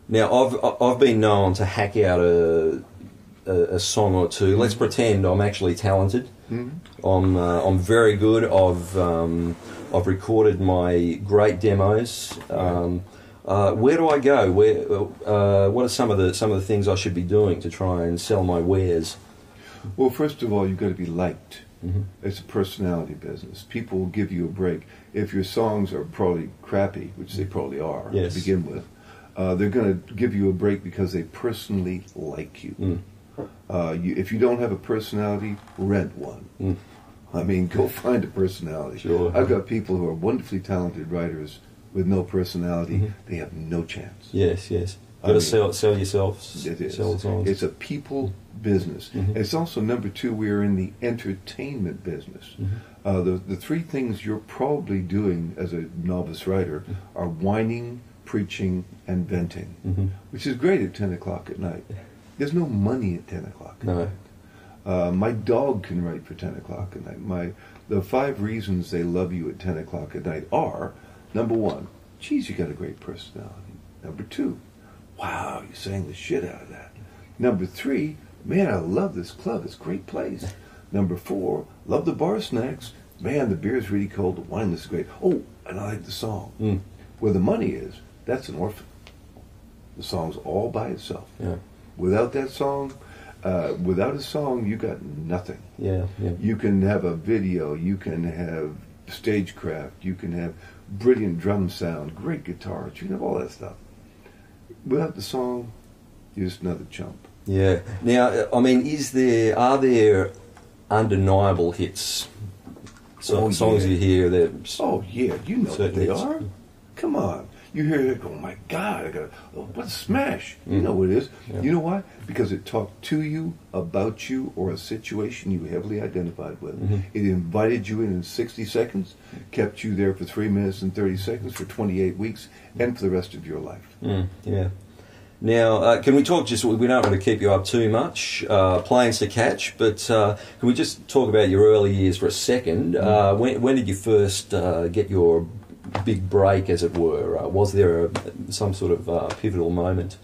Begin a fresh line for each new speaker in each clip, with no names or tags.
Now, I've been known to hack out a song or two. Let's pretend I'm actually talented. I'm very good. I've recorded my great demos. Where do I go? What are some of the things I should be doing to try and sell my wares?
Well, first of all, you've got to be liked. It's a personality business. People will give you a break. If your songs are probably crappy, which they probably are to begin with, they're going to give you a break because they personally like you. If you don't have a personality, rent one. I mean, go find a personality.
Sure.
I've got people who are wonderfully talented writers with no personality. They have no chance.
Yes. Got to sell yourself.
It is.
Sell songs.
It's a people business. It's also, number two, we're in the entertainment business. The three things you're probably doing as a novice writer are whining, preaching, and venting, which is great at 10 o'clock at night. There's no money at 10 o'clock at night. My dog can write for 10 o'clock at night. The 5 reasons they love you at 10 o'clock at night are, number 1, geez, you got a great personality. Number 2, wow, you sang the shit out of that. Number 3, man, I love this club. It's a great place. Number 4, love the bar snacks. Man, the beer's really cold. The wine is great. Oh, and I like the song. Where the money is, that's an orphan. The song's all by itself. Without that song, without a song, you got nothing. You can have a video. You can have stagecraft. You can have brilliant drum sound, great guitars. You can have all that stuff. Without the song, you're just another chump.
Yeah. Now, I mean, are there undeniable hits? Songs you hear that.
Oh yeah, you know what they
hits.
are. Come on, you hear it, go, oh my God, what a smash! You know what it is. You know why? Because it talked to you, about you, or a situation you heavily identified with. It invited you in 60 seconds, kept you there for 3 minutes and 30 seconds for 28 weeks, and for the rest of your life.
Now, can we talk we don't want to keep you up too much, planes to catch, but can we just talk about your early years for a second? When did you first get your big break, as it were? Was there some sort of pivotal moment?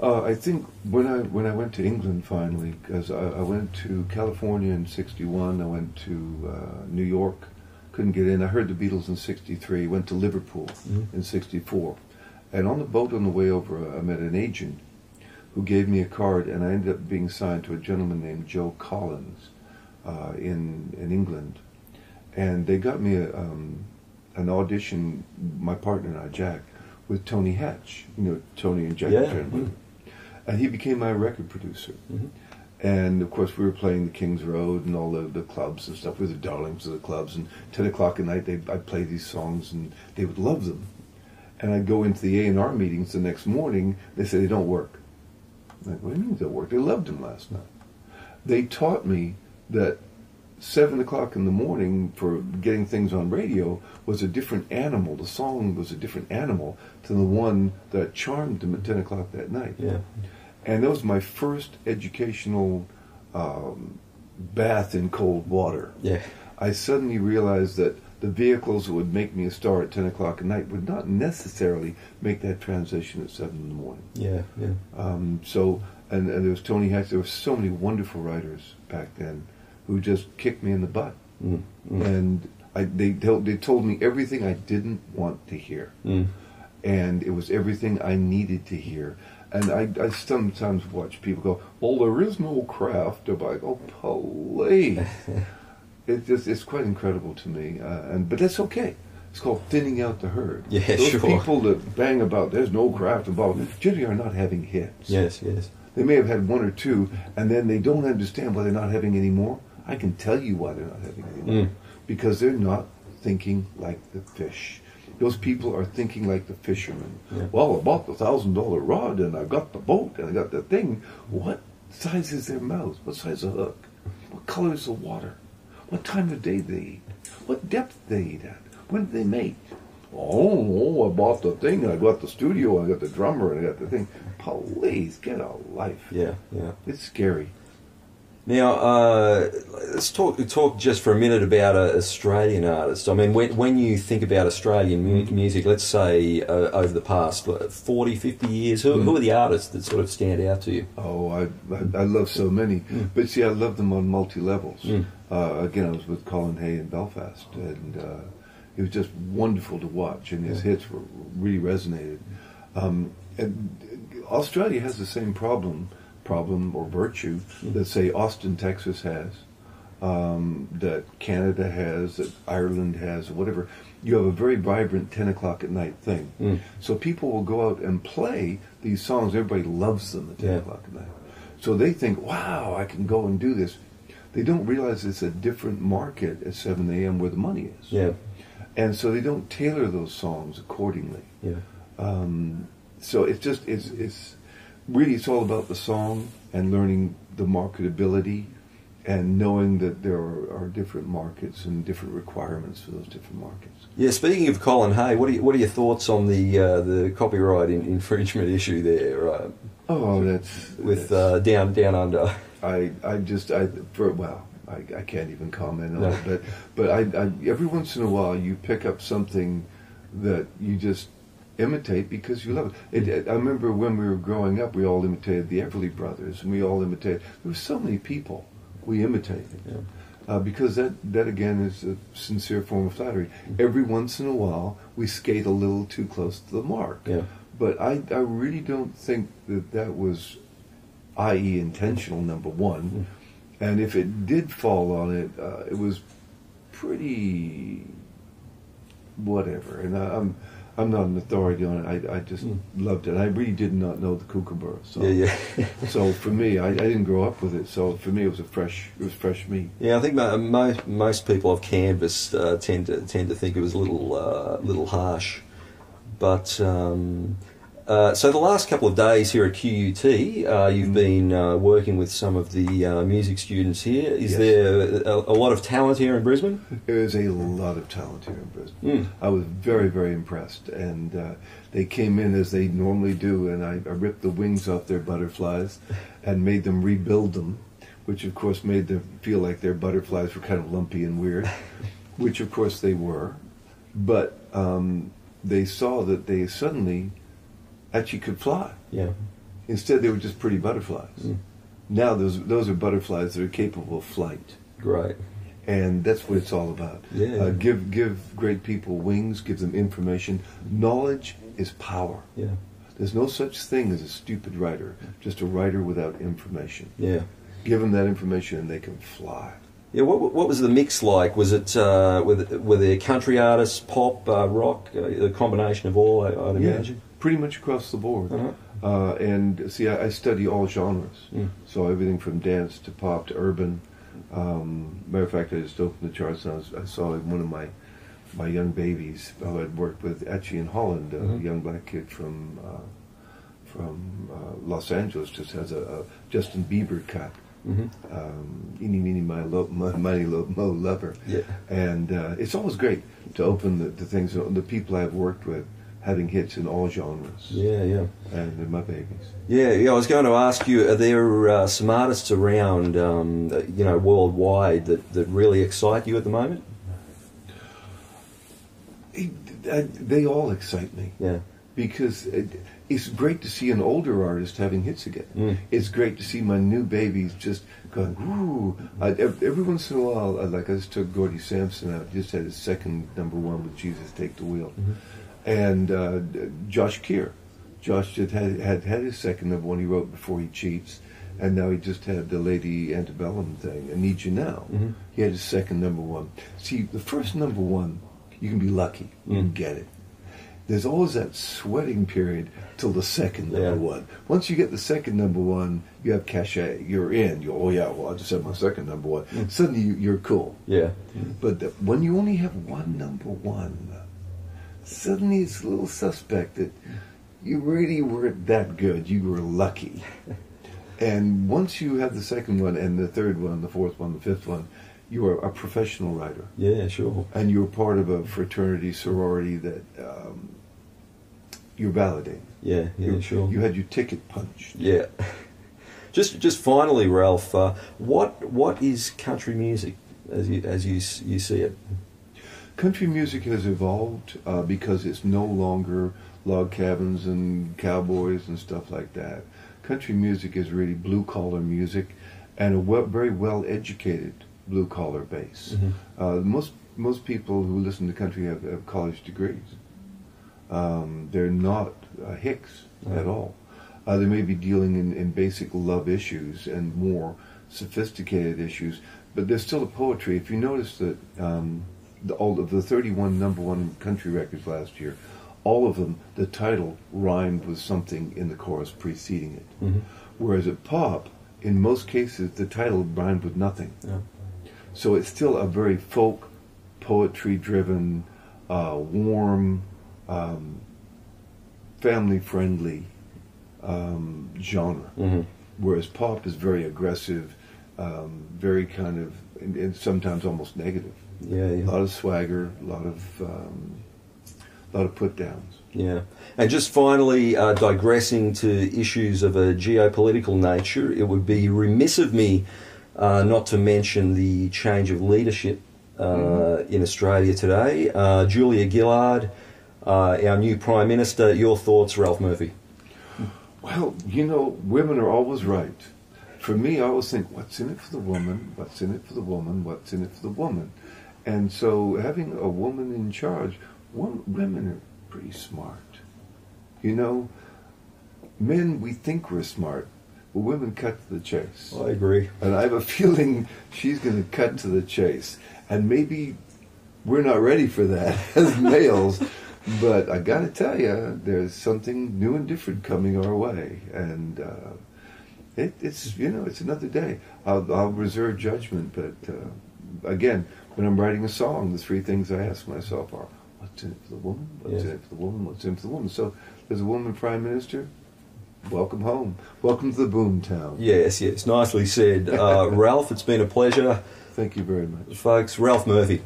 I think when I went to England finally, because I went to California in '61, I went to New York, couldn't get in. I heard the Beatles in '63, went to Liverpool in '64. And on the boat on the way over, I met an agent who gave me a card, and I ended up being signed to a gentleman named Joe Collins in England. And they got me an audition, my partner and I, Jack, with Tony Hatch, Tony and Jack. And he became my record producer. And of course we were playing the King's Road and all the clubs and stuff. We were the darlings of the clubs, and 10 o'clock at night I'd play these songs and they would love them. And I'd go into the A&R meetings the next morning. They said, they don't work. I'm like, what do you mean they don't work? They loved them last night. They taught me that 7 o'clock in the morning for getting things on radio was a different animal. The song was a different animal to the one that charmed them at 10 o'clock that night. And that was my first educational bath in cold water. I suddenly realized that the vehicles that would make me a star at 10 o'clock at night would not necessarily make that transition at 7 in the morning. So, and there was Tony Hatch. There were so many wonderful writers back then who just kicked me in the butt. And they told me everything I didn't want to hear. And it was everything I needed to hear. And I sometimes watch people go, well, there is no craft. I'm like, oh, please. It's quite incredible to me, but that's okay. It's called thinning out the herd. Those people that bang about there's no craft involved generally are not having hits. They may have had 1 or 2, and then they don't understand why they're not having any more. I can tell you why they're not having any more. Because they're not thinking like the fish. Those people are thinking like the fishermen. Well, I bought the $1,000 rod, and I got the boat, and I got the thing. What size is their mouth? What size is the hook? What color is the water? What time of day they eat? What depth they eat at? When do they mate? Oh, I bought the thing, and I got the studio, and I got the drummer, and I got the thing. Please, get a life. It's scary.
Now, let's talk just for a minute about an Australian artist. I mean, when you think about Australian music, let's say over the past 40, 50 years, who are the artists that sort of stand out to you?
Oh, I love so many. But see, I love them on multi-levels. Again, I was with Colin Hay in Belfast, and it was just wonderful to watch, and his hits really resonated. And Australia has the same problem or virtue that, say, Austin, Texas has, that Canada has, that Ireland has, or whatever. You have a very vibrant 10 o'clock at night thing. So people will go out and play these songs. Everybody loves them at 10 o'clock at night. So they think, wow, I can go and do this. They don't realize it's a different market at 7 a.m. where the money is. Yeah. And so they don't tailor those songs accordingly. Yeah. So it's just, it's really, it's all about the song and learning the marketability and knowing that there are different markets and different requirements for those different markets.
Yeah, speaking of Colin Hay, what are your thoughts on the copyright infringement issue there? Down Under. I
can't even comment on it, but I every once in a while you pick up something that you just imitate because you love it. I remember when we were growing up, we all imitated the Everly Brothers, and we all imitated. There were so many people we imitated because that again is a sincere form of flattery. Every once in a while, we skate a little too close to the mark. Yeah. But I really don't think that was, i.e., intentional. Number one, and if it did fall on it, it was pretty whatever. And I'm not an authority on it. I just loved it. I really did not know the Kookaburra. So, so for me, I didn't grow up with it. So for me, it was fresh meat.
Yeah, I think most people off canvas tend to think it was a little harsh. But so the last couple of days here at QUT, you've been working with some of the music students here. Is there a lot of talent here in Brisbane?
There is a lot of talent here in Brisbane. I was very, very impressed. And they came in as they normally do, and I ripped the wings off their butterflies and made them rebuild them, which of course made them feel like their butterflies were kind of lumpy and weird, which of course they were. But they saw that they suddenly actually could fly. Yeah. Instead, they were just pretty butterflies. Now, those are butterflies that are capable of flight.
Right.
And that's what it's all about. Yeah. Give great people wings. Give them information. Knowledge is power. Yeah. There's no such thing as a stupid writer. Just a writer without information. Yeah. Give them that information, and they can fly.
Yeah. What was the mix like? Was it were there country artists, pop, rock, a combination of all? I'd imagine.
Pretty much across the board. And see, I study all genres. So everything from dance to pop to urban. Matter of fact, I just opened the charts and I saw one of my young babies who I'd worked with actually in Holland, a young black kid from Los Angeles, just has a Justin Bieber cut. Eeny, meeny, miny, mo, lover. Yeah. And it's always great to open the things, the people I've worked with, having hits in all genres. Yeah. And they're my babies.
Yeah, I was going to ask you, are there some artists around, worldwide that really excite you at the moment?
They all excite me. Yeah. Because it's great to see an older artist having hits again. It's great to see my new babies just going, ooh. Every once in a while, like I just took Gordy Sampson out, just had his second #1 with Jesus Take the Wheel. And Josh Keir. Josh had his second #1 he wrote Before He Cheats, and now he just had the Lady Antebellum thing, I Need You Now. He had his second #1. See, the first #1, you can be lucky, you can get it. There's always that sweating period till the second #1. Once you get the second #1, you have cachet, you're in. I just had my second #1. Suddenly you're cool. Yeah. But when you only have one #1, suddenly it's a little suspect that you really weren't that good. You were lucky. And once you have the second one and the third one, the fourth one, the fifth one, you are a professional writer. Yeah, sure. And you're part of a fraternity, sorority that you're validating.
Yeah, sure.
You had your ticket punched.
Yeah. Just finally, Ralph, what is country music as you see it?
Country music has evolved because it's no longer log cabins and cowboys and stuff like that. Country music is really blue-collar music and a very well-educated blue-collar base. Most people who listen to country have college degrees. They're not hicks at all. They may be dealing in basic love issues and more sophisticated issues, but there's still a poetry. If you notice that all of the 31 #1 country records last year, all of them, the title rhymed with something in the chorus preceding it. Whereas at pop, in most cases, the title rhymed with nothing. So it's still a very folk, poetry-driven, warm, family-friendly genre. Whereas pop is very aggressive, very kind of, and sometimes almost negative. A lot of swagger, a lot of put-downs.
And just finally, digressing to issues of a geopolitical nature, it would be remiss of me not to mention the change of leadership in Australia today. Julia Gillard, our new Prime Minister. Your thoughts, Ralph Murphy?
Well, you know, women are always right. For me, I always think, what's in it for the woman? What's in it for the woman? What's in it for the woman? And so having a woman in charge, women are pretty smart. You know, men, we think we're smart, but women cut to the chase.
I agree.
And I have a feeling she's going to cut to the chase. And maybe we're not ready for that as males, but I got to tell you, there's something new and different coming our way. And it's, you know, it's another day. I'll reserve judgment, but again, when I'm writing a song, the three things I ask myself are, what's in it for the woman? What's in it for the woman? What's in it for the woman? So there's a woman Prime Minister. Welcome home. Welcome to the boom town.
Yes, nicely said. Ralph, it's been a pleasure.
Thank you very much.
Folks, Ralph Murphy.